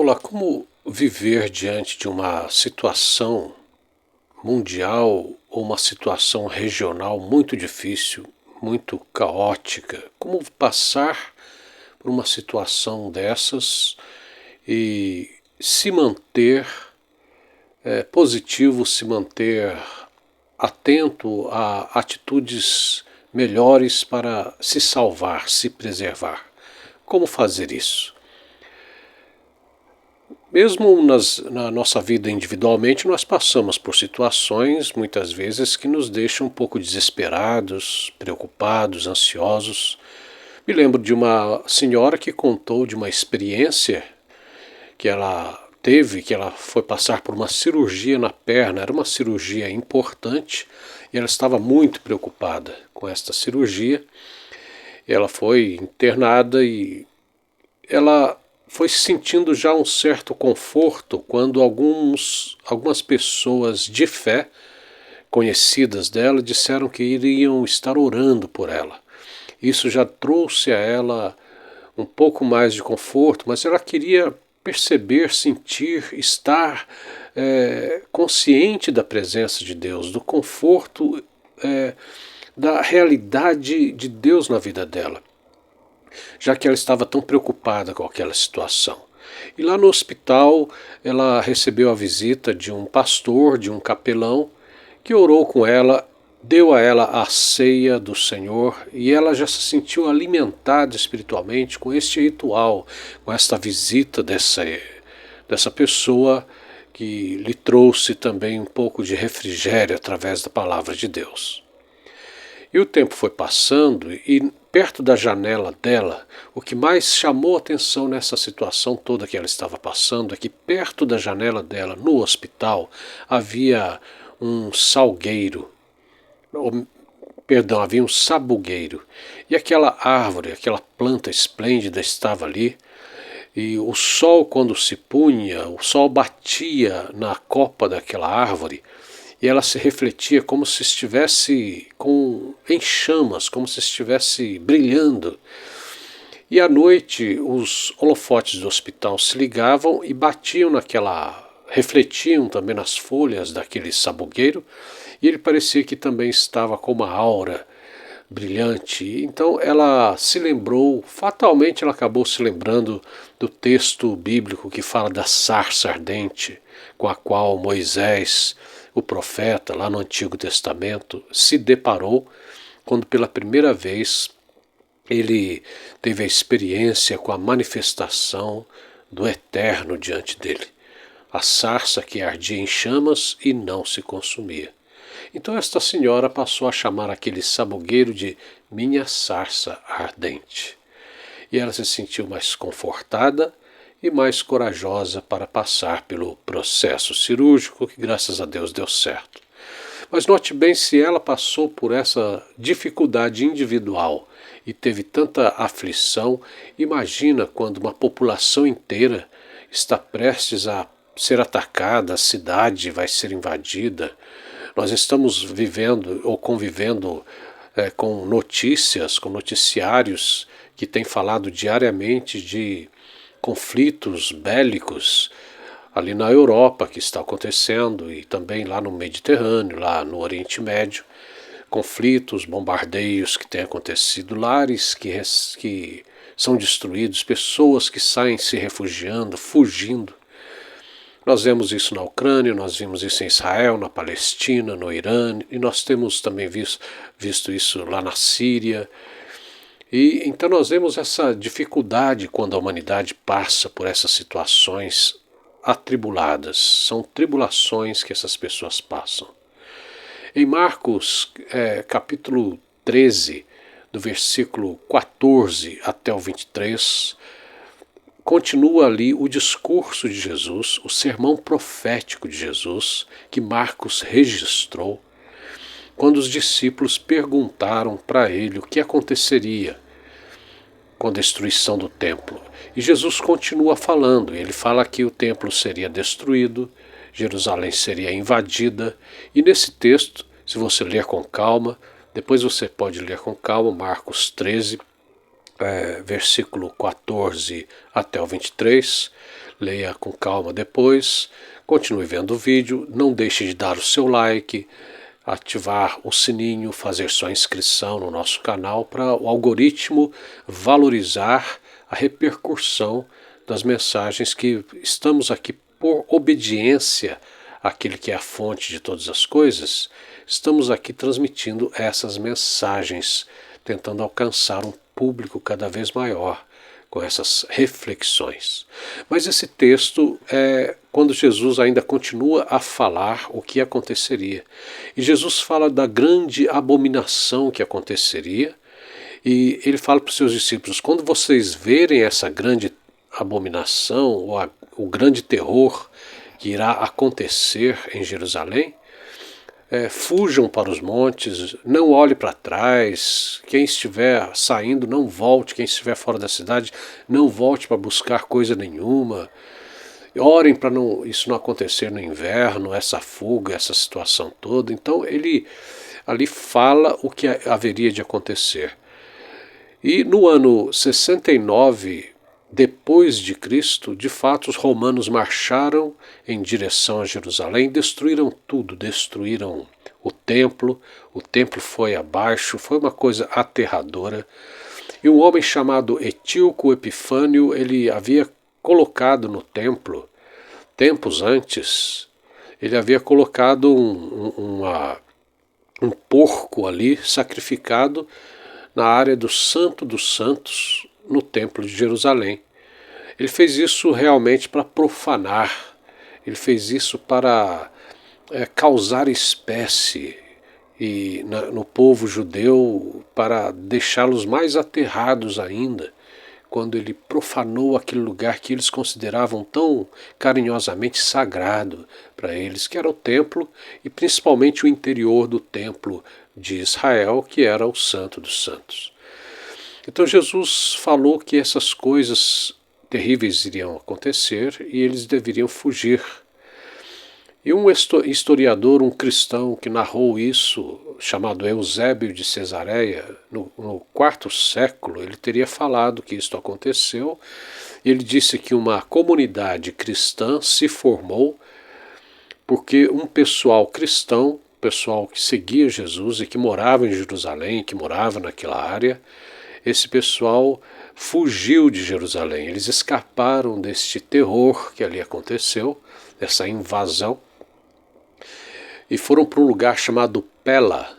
Olá, como viver diante de uma situação mundial ou uma situação regional muito difícil, muito caótica? Como passar por uma situação dessas e se manter positivo, se manter atento a atitudes melhores para se salvar, se preservar? Como fazer isso? Mesmo na nossa vida individualmente, nós passamos por situações, muitas vezes, que nos deixam um pouco desesperados, preocupados, ansiosos. Me lembro de uma senhora que contou de uma experiência que ela teve, que ela foi passar por uma cirurgia na perna, era uma cirurgia importante, e ela estava muito preocupada com esta cirurgia. Ela foi internada e ela foi sentindo já um certo conforto quando algumas pessoas de fé, conhecidas dela, disseram que iriam estar orando por ela. Isso já trouxe a ela um pouco mais de conforto, mas ela queria perceber, sentir, estar consciente da presença de Deus, do conforto, da realidade de Deus na vida dela, já que ela estava tão preocupada com aquela situação. E lá no hospital ela recebeu a visita de um pastor, de um capelão, que orou com ela, deu a ela a ceia do Senhor, e ela já se sentiu alimentada espiritualmente com este ritual, com esta visita dessa pessoa que lhe trouxe também um pouco de refrigério através da palavra de Deus. E o tempo foi passando e perto da janela dela, o que mais chamou atenção nessa situação toda que ela estava passando é que perto da janela dela, no hospital, havia um salgueiro, perdão, havia um sabugueiro. E aquela árvore, aquela planta esplêndida estava ali, e o sol, quando se punha, o sol batia na copa daquela árvore, e ela se refletia como se estivesse em chamas, como se estivesse brilhando. E à noite os holofotes do hospital se ligavam e batiam refletiam também nas folhas daquele sabugueiro, e ele parecia que também estava com uma aura brilhante. Então ela se lembrou, fatalmente ela acabou se lembrando do texto bíblico que fala da sarça ardente, com a qual Moisés, o profeta, lá no Antigo Testamento, se deparou quando pela primeira vez ele teve a experiência com a manifestação do Eterno diante dele. A sarça que ardia em chamas e não se consumia. Então esta senhora passou a chamar aquele sabugueiro de minha sarça ardente. E ela se sentiu mais confortada e mais corajosa para passar pelo processo cirúrgico, que graças a Deus deu certo. Mas note bem, se ela passou por essa dificuldade individual e teve tanta aflição, imagina quando uma população inteira está prestes a ser atacada, a cidade vai ser invadida. Nós estamos vivendo ou convivendo com notícias, com noticiários que têm falado diariamente de conflitos bélicos ali na Europa que está acontecendo e também lá no Mediterrâneo, lá no Oriente Médio, conflitos, bombardeios que têm acontecido, lares que são destruídos, pessoas que saem se refugiando, fugindo. Nós vemos isso na Ucrânia, nós vimos isso em Israel, na Palestina, no Irã, e nós temos também visto isso lá na Síria. E então nós vemos essa dificuldade quando a humanidade passa por essas situações atribuladas. São tribulações que essas pessoas passam. Em Marcos, capítulo 13, do versículo 14 até o 23, continua ali o discurso de Jesus, o sermão profético de Jesus, que Marcos registrou, quando os discípulos perguntaram para ele o que aconteceria com a destruição do templo. E Jesus continua falando, ele fala que o templo seria destruído, Jerusalém seria invadida, e nesse texto, se você ler com calma, depois você pode ler com calma, Marcos 13, versículo 14 até o 23. Leia com calma depois. Continue vendo o vídeo. Não deixe de dar o seu like, ativar o sininho, fazer sua inscrição no nosso canal para o algoritmo valorizar a repercussão das mensagens que estamos aqui por obediência àquele que é a fonte de todas as coisas. Estamos aqui transmitindo essas mensagens, tentando alcançar um público cada vez maior com essas reflexões. Mas esse texto é quando Jesus ainda continua a falar o que aconteceria. E Jesus fala da grande abominação que aconteceria, e ele fala para os seus discípulos: quando vocês verem essa grande abominação, ou o grande terror que irá acontecer em Jerusalém, fujam para os montes, não olhe para trás, quem estiver saindo não volte, quem estiver fora da cidade não volte para buscar coisa nenhuma, orem para isso não acontecer no inverno, essa fuga, essa situação toda. Então ele ali fala o que haveria de acontecer. E no ano 69 depois de Cristo, de fato, os romanos marcharam em direção a Jerusalém, destruíram tudo, destruíram o templo foi abaixo, foi uma coisa aterradora. E um homem chamado Etíoco Epifânio, ele havia colocado no templo, tempos antes, ele havia colocado um porco ali, sacrificado na área do Santo dos Santos, no Templo de Jerusalém. Ele fez isso realmente para profanar, ele fez isso para causar espécie no povo judeu, para deixá-los mais aterrados ainda, quando ele profanou aquele lugar que eles consideravam tão carinhosamente sagrado para eles, que era o templo, e principalmente o interior do templo de Israel, que era o Santo dos Santos. Então Jesus falou que essas coisas terríveis iriam acontecer e eles deveriam fugir. E um historiador, um cristão que narrou isso, chamado Eusébio de Cesareia, no quarto século, ele teria falado que isto aconteceu. Ele disse que uma comunidade cristã se formou porque um pessoal cristão, pessoal que seguia Jesus e que morava em Jerusalém, que morava naquela área, esse pessoal fugiu de Jerusalém. Eles escaparam deste terror que ali aconteceu, dessa invasão, e foram para um lugar chamado Pela,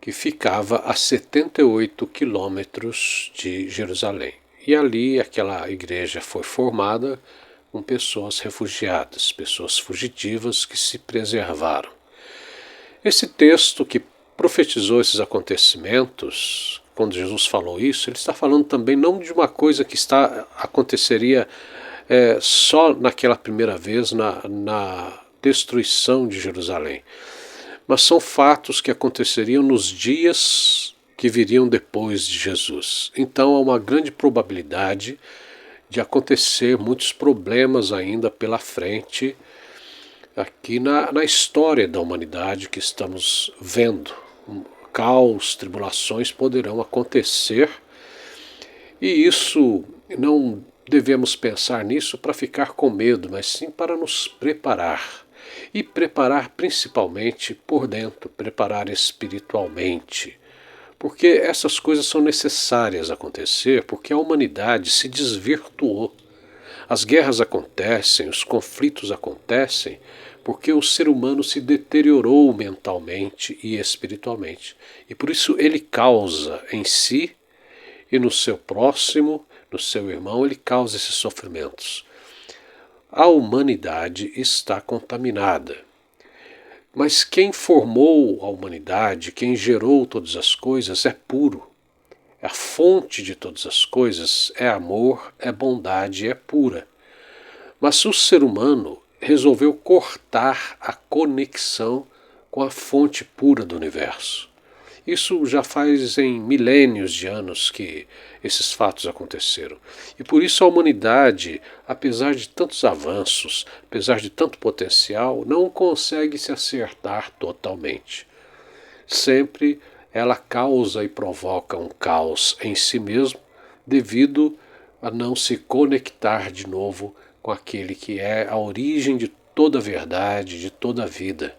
que ficava a 78 quilômetros de Jerusalém. E ali aquela igreja foi formada com pessoas refugiadas, pessoas fugitivas que se preservaram. Esse texto que profetizou esses acontecimentos, quando Jesus falou isso, ele está falando também não de uma coisa que aconteceria só naquela primeira vez na destruição de Jerusalém, mas são fatos que aconteceriam nos dias que viriam depois de Jesus. Então há uma grande probabilidade de acontecer muitos problemas ainda pela frente aqui na história da humanidade que estamos vendo. Caos, tribulações poderão acontecer, e isso não devemos pensar nisso para ficar com medo, mas sim para nos preparar. E preparar principalmente por dentro, preparar espiritualmente. Porque essas coisas são necessárias acontecer, porque a humanidade se desvirtuou. As guerras acontecem, os conflitos acontecem, porque o ser humano se deteriorou mentalmente e espiritualmente. E por isso ele causa em si e no seu próximo, no seu irmão, ele causa esses sofrimentos. A humanidade está contaminada. Mas quem formou a humanidade, quem gerou todas as coisas, é puro. A fonte de todas as coisas é amor, é bondade, é pura. Mas o ser humano resolveu cortar a conexão com a fonte pura do universo. Isso já faz em milênios de anos que esses fatos aconteceram. E por isso a humanidade, apesar de tantos avanços, apesar de tanto potencial, não consegue se acertar totalmente. Sempre ela causa e provoca um caos em si mesmo, devido a não se conectar de novo com aquele que é a origem de toda a verdade, de toda a vida.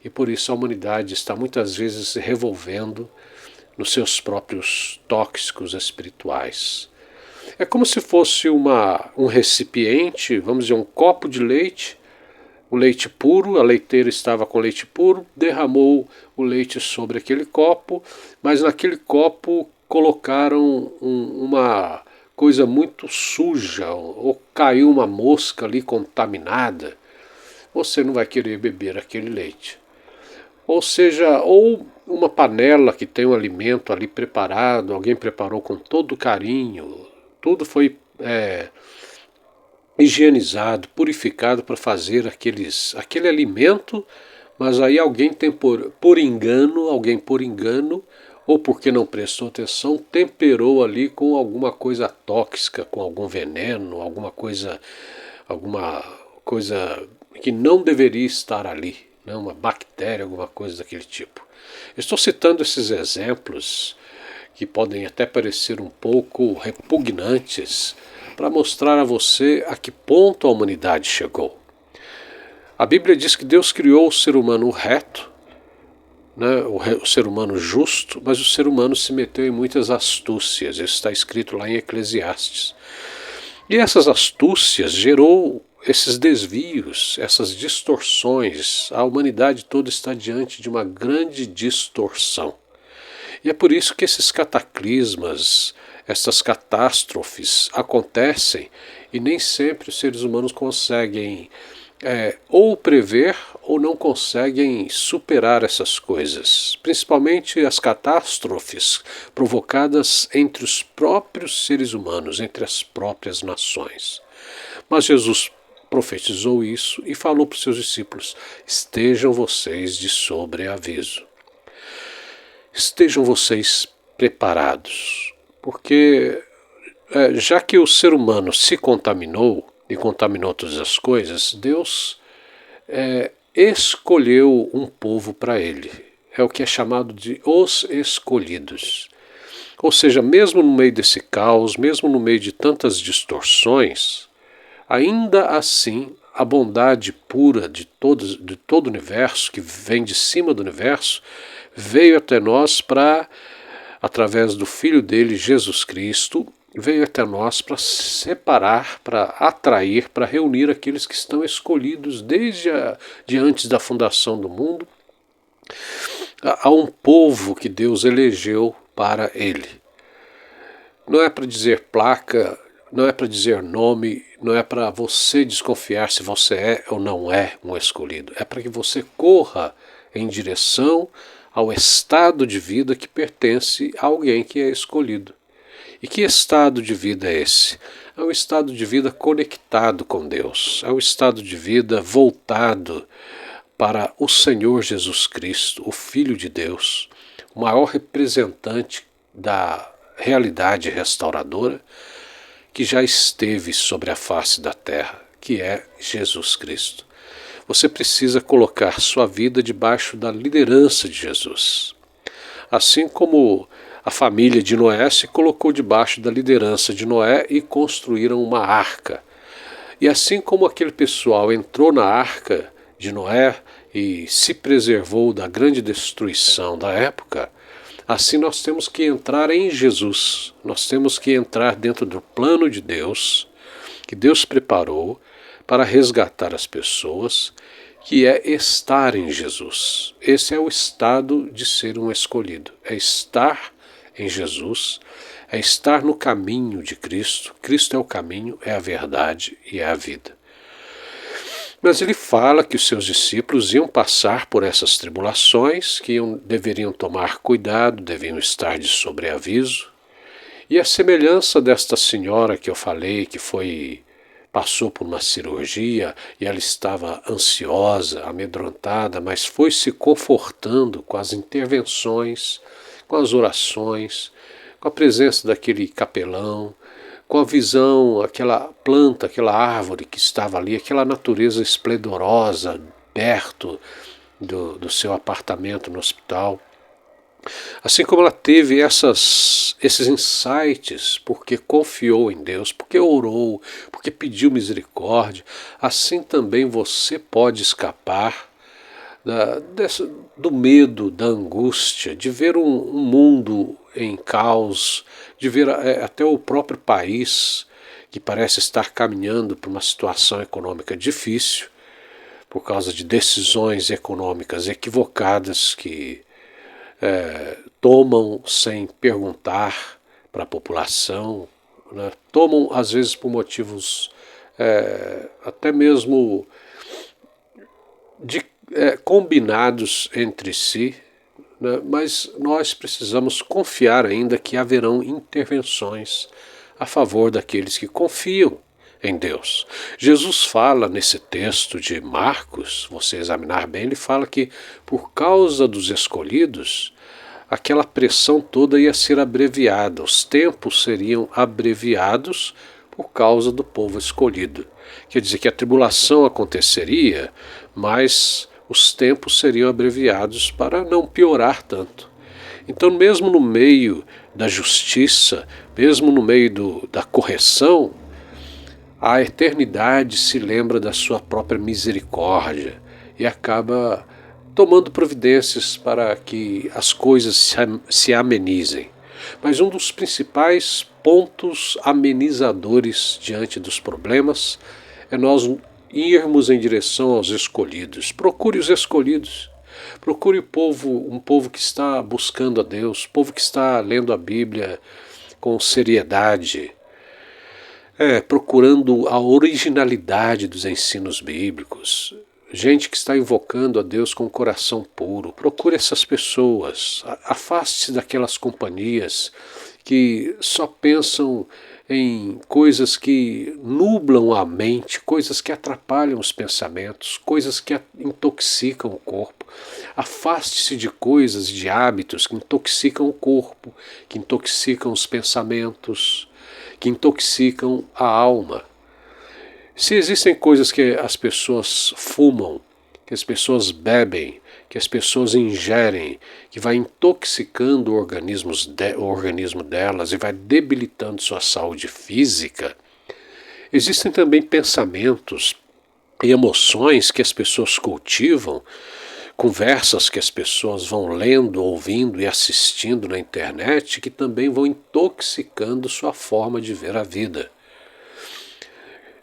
E por isso a humanidade está muitas vezes se revolvendo nos seus próprios tóxicos espirituais. É como se fosse um recipiente, vamos dizer, um copo de leite, o leite puro, a leiteira estava com leite puro, derramou o leite sobre aquele copo, mas naquele copo colocaram uma coisa muito suja, ou caiu uma mosca ali contaminada, você não vai querer beber aquele leite. Ou seja, ou uma panela que tem um alimento ali preparado, alguém preparou com todo carinho, tudo foi higienizado, purificado para fazer aquele alimento, mas aí alguém tem por engano, ou porque não prestou atenção, temperou ali com alguma coisa tóxica, com algum veneno, alguma coisa que não deveria estar ali, né? Uma bactéria, alguma coisa daquele tipo. Estou citando esses exemplos que podem até parecer um pouco repugnantes, para mostrar a você a que ponto a humanidade chegou. A Bíblia diz que Deus criou o ser humano reto, né, o ser humano justo, mas o ser humano se meteu em muitas astúcias. Isso está escrito lá em Eclesiastes. E essas astúcias gerou esses desvios, essas distorções. A humanidade toda está diante de uma grande distorção. E é por isso que esses cataclismas, essas catástrofes acontecem e nem sempre os seres humanos conseguem ou prever ou não conseguem superar essas coisas. Principalmente as catástrofes provocadas entre os próprios seres humanos, entre as próprias nações. Mas Jesus profetizou isso e falou para os seus discípulos: estejam vocês de sobreaviso. Estejam vocês preparados, porque já que o ser humano se contaminou e contaminou todas as coisas, Deus escolheu um povo para ele. É o que é chamado de os escolhidos. Ou seja, mesmo no meio desse caos, mesmo no meio de tantas distorções, ainda assim a bondade pura de todo o universo, que vem de cima do universo, veio até nós para, através do Filho dele, Jesus Cristo, veio até nós para separar, para atrair, para reunir aqueles que estão escolhidos desde antes da fundação do mundo, a um povo que Deus elegeu para ele. Não é para dizer placa, não é para dizer nome, não é para você desconfiar se você é ou não é um escolhido. É para que você corra em direção ao estado de vida que pertence a alguém que é escolhido. E que estado de vida é esse? É um estado de vida conectado com Deus. É um estado de vida voltado para o Senhor Jesus Cristo, o Filho de Deus, o maior representante da realidade restauradora que já esteve sobre a face da terra, que é Jesus Cristo. Você precisa colocar sua vida debaixo da liderança de Jesus. Assim como a família de Noé se colocou debaixo da liderança de Noé e construíram uma arca. E assim como aquele pessoal entrou na arca de Noé e se preservou da grande destruição da época, assim nós temos que entrar em Jesus. Nós temos que entrar dentro do plano de Deus, que Deus preparou para resgatar as pessoas, que é estar em Jesus. Esse é o estado de ser um escolhido. É estar em Jesus, é estar no caminho de Cristo. Cristo é o caminho, é a verdade e é a vida. Mas ele fala que os seus discípulos iam passar por essas tribulações, que deveriam tomar cuidado, deveriam estar de sobreaviso. E a semelhança desta senhora que eu falei, que passou por uma cirurgia e ela estava ansiosa, amedrontada, mas foi se confortando com as intervenções, com as orações, com a presença daquele capelão, com a visão, aquela planta, aquela árvore que estava ali, aquela natureza esplendorosa perto do seu apartamento no hospital. Assim como ela teve esses insights porque confiou em Deus, porque orou, porque pediu misericórdia, assim também você pode escapar do medo, da angústia, de ver um mundo em caos, de ver até o próprio país que parece estar caminhando para uma situação econômica difícil, por causa de decisões econômicas equivocadas que tomam sem perguntar para a população, né? Tomam às vezes por motivos até mesmo combinados entre si, né? Mas nós precisamos confiar ainda que haverão intervenções a favor daqueles que confiam em Deus. Jesus fala nesse texto de Marcos, você examinar bem, ele fala que por causa dos escolhidos, aquela pressão toda ia ser abreviada, os tempos seriam abreviados por causa do povo escolhido. Quer dizer que a tribulação aconteceria, mas os tempos seriam abreviados para não piorar tanto. Então, mesmo no meio da justiça, mesmo no meio da correção, a eternidade se lembra da sua própria misericórdia e acaba tomando providências para que as coisas se amenizem. Mas um dos principais pontos amenizadores diante dos problemas é nós irmos em direção aos escolhidos. Procure os escolhidos. Procure um povo que está buscando a Deus, povo que está lendo a Bíblia com seriedade, procurando a originalidade dos ensinos bíblicos. Gente que está invocando a Deus com o coração puro. Procure essas pessoas. Afaste-se daquelas companhias que só pensam em coisas que nublam a mente, coisas que atrapalham os pensamentos, coisas que intoxicam o corpo. Afaste-se de coisas, de hábitos que intoxicam o corpo, que intoxicam os pensamentos, que intoxicam a alma. Se existem coisas que as pessoas fumam, que as pessoas bebem, que as pessoas ingerem, que vai intoxicando o organismo delas e vai debilitando sua saúde física, existem também pensamentos e emoções que as pessoas cultivam, conversas que as pessoas vão lendo, ouvindo e assistindo na internet que também vão intoxicando sua forma de ver a vida.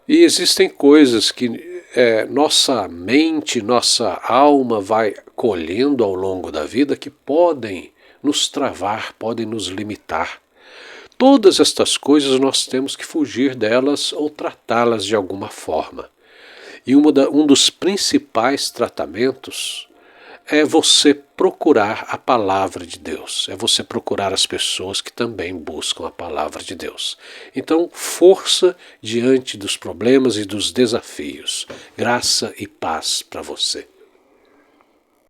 E existem coisas que nossa mente, nossa alma vai colhendo ao longo da vida que podem nos travar, podem nos limitar. Todas estas coisas nós temos que fugir delas ou tratá-las de alguma forma. E um dos principais tratamentos é você procurar a palavra de Deus, é você procurar as pessoas que também buscam a palavra de Deus. Então, força diante dos problemas e dos desafios, graça e paz para você.